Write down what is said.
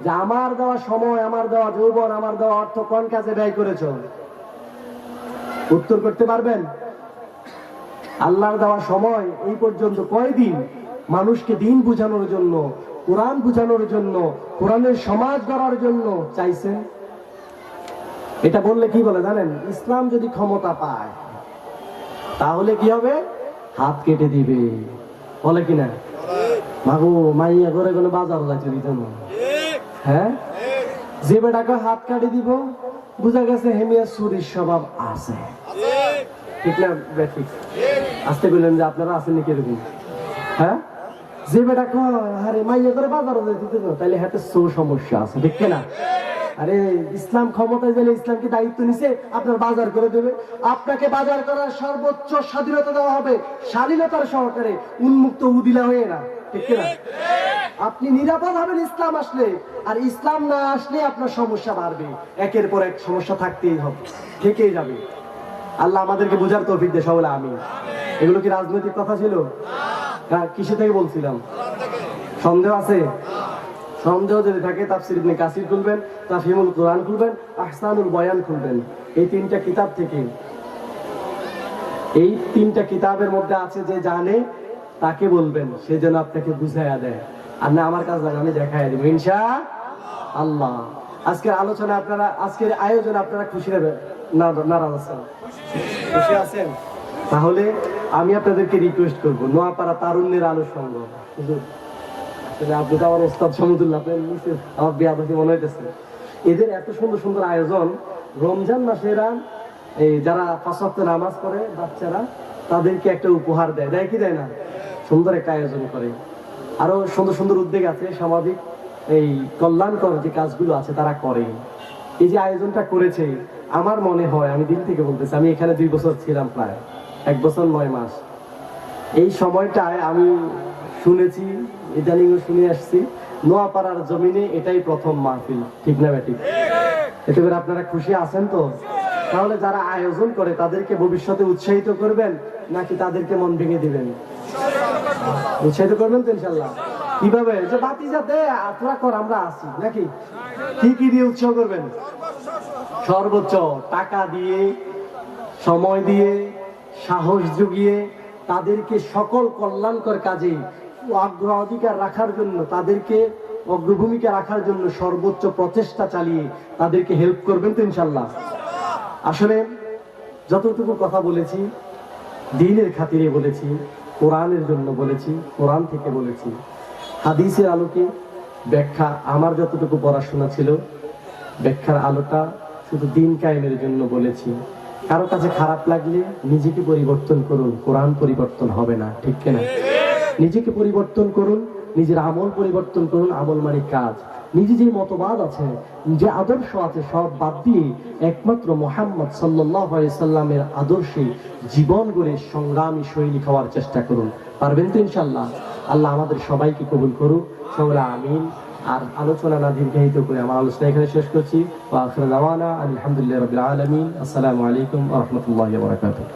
যে আমার দেওয়া সময়, আমার দেওয়া যৌবন, আমার দেওয়া অর্থ কোন কাজে ব্যয় করেছো? উত্তর করতে পারবেন? আল্লাহর দেওয়া সময় এই পর্যন্ত কয়দিন মানুষকে দিন বুঝানোর জন্য, কোরআন বুঝানোর জন্য, কোরআনের সমাজ গড়ার জন্য চাইছেন? এটা বললে কি বলে জানেন? ইসলাম যদি ক্ষমতা পায় তাহলে কি হবে? হাত কেটে দিবে, বলে কিনা? মাগো মাইয়া করে কোনো বাজার যাচ্ছে দিত না, হ্যাঁ? যে বেটাকে হাত কাটে দিব, বুঝা গেছে হেমিয়া চুরির স্বভাব আছে, ঠিক না? ঠিক আসতে বললেন যে আপনারা আছেন নাকি এরকম? হ্যাঁ, যে বেটা আরে মাইয়া করে বাজার দিতে না, তাহলে হাতে চোর সমস্যা আছে, ঠিক না? আরে ইসলাম ক্ষমতায় গেলে ইসলাম কি দায়িত্ব নিছে আপনার বাজার করে দেবে? আপনাকে বাজার করার সর্বোচ্চ স্বাধীনতা দেওয়া হবে, স্বাধীনতার সহকারে, উন্মুক্ত উদিলা হয়ে না, ঠিক না? আপনি নিরাপদ হবেন ইসলাম আসলে, আর ইসলাম না আসলে আপনার সমস্যা বাড়বে, একের পর এক সমস্যা থাকতেই হবে, থেকেই যাবে। আল্লাহ আমাদেরকে বুঝার তৌফিক দেয়, সকলে আমিন। এগুলো কি রাজনৈতিক কথা ছিল? কিসে থেকে বলছিলাম? সন্দেহ আছে? সন্দেহ যদি থাকে তাফসীর ইবনে কাসির খুলবেন, তাফহিমুল কোরআন খুলবেন, আহসানুল বয়ান খুলবেন। এই তিনটা কিতাব থেকে, এই তিনটা কিতাবের মধ্যে আছে, যে জানে তাকে বলবেন, সে যেন আপনাকে বুঝাইয়া দেয়। আর না আমার কাজ লাগে, আমি দেখাই দেবো ইনশাআল্লাহ। আজকের আলোচনা আপনারা, আজকের আয়োজনে আপনারা খুশি হবে? নারাজ আছেন? খুশি আছেন? তাহলে আমি আপনাদেরকে রিকোয়েস্ট করবো, নোয়াপাড়া তারুণ্যের আলো সংঘ, আপনি তো আমার ওস্তাদ সমুদুল্লাহ, আমার বিয়াবাসী মনে হইতেছে। এদের এত সুন্দর সুন্দর আয়োজন, রমজান মাসে এরা এই যারা ৫ ওয়াক্ত নামাজ পড়ে বাচ্চারা, তাদেরকে একটা উপহার দেয়, দেয় কি দেয় না? সুন্দর একটা আয়োজন করে। আরো সুন্দর সুন্দর উদ্যোগ আছে, সামাজিক এই কল্যাণকর যে কাজগুলো আছে তারা করে। এই যে আয়োজনটা করেছে, আমার মনে হয়, আমি দিল থেকে বলতেছি, আমি এখানে 2 বছর ছিলাম, প্রায় 1 বছর 9 মাস। এই সময়টায় আমি শুনেছি, ইদানিংও শুনে আসছি, নোয়াপাড়ার জমিনে এটাই প্রথম মাহফিল, ঠিক না বেঠিক? এতে করে আপনারা খুশি আছেন তো? তাহলে যারা আয়োজন করে তাদেরকে ভবিষ্যতে উৎসাহিত করবেন নাকি তাদেরকে মন ভেঙে দিবেন? উৎসাহিত করবেন তো ইনশাল্লাহ। কিভাবে? যে বাতি যাতে তোরা কর, আমরা আছি, নাকি? কি কি দিয়ে উৎসাহ করবেন? সর্বোচ্চ টাকা দিয়ে, সময় দিয়ে, সাহস জুগিয়ে, তাদেরকে সকল কল্যাণকর কাজে অগ্রাধিকার রাখার জন্য, তাদেরকে অগ্রভূমিকা রাখার জন্য সর্বোচ্চ প্রচেষ্টা চালিয়ে তাদেরকে হেল্প করবেন তো ইনশাল্লাহ। আসলে যতটুকু কথা বলেছি দ্বীনের খাতিরে বলেছি, কোরআনের জন্য বলেছি, কোরআন থেকে বলেছি, হাদিসের আলোকে ব্যাখ্যা, আমার যতটুকু পড়াশোনা ছিল ব্যাখ্যার আলোটা শুধু দ্বীন কায়েমের জন্য বলেছি। কারো কাছে খারাপ লাগলে নিজেকে পরিবর্তন করুন, কোরআন পরিবর্তন হবে না, ঠিক কিনা? নিজেকে পরিবর্তন করুন, নিজের আমল পরিবর্তন করুন। আমল মানে কাজ। নিজে যে মতবাদ আছে, যে আদর্শ আছে, সব বাদ দিয়ে একমাত্র মুহাম্মদ সাল্লাল্লাহু আলাইহি সাল্লামের আদর্শে জীবন গড়ে সংগ্রামী সৈনিক হওয়ার চেষ্টা করুন। পারবেন তো ইনশাআল্লাহ? আল্লাহ আমাদের সবাইকে কবুল করুক, সকলে আমিন। আর আলোচনা না দীর্ঘায়িত করে আমার আলোচনা এখানে শেষ করছি। ওয়া আখিরু দাওয়ানা আলহামদুলিল্লাহি রাব্বিল আলামিন। আসসালামু আলাইকুম ওয়া রাহমাতুল্লাহি ওয়া বারাকাতুহু।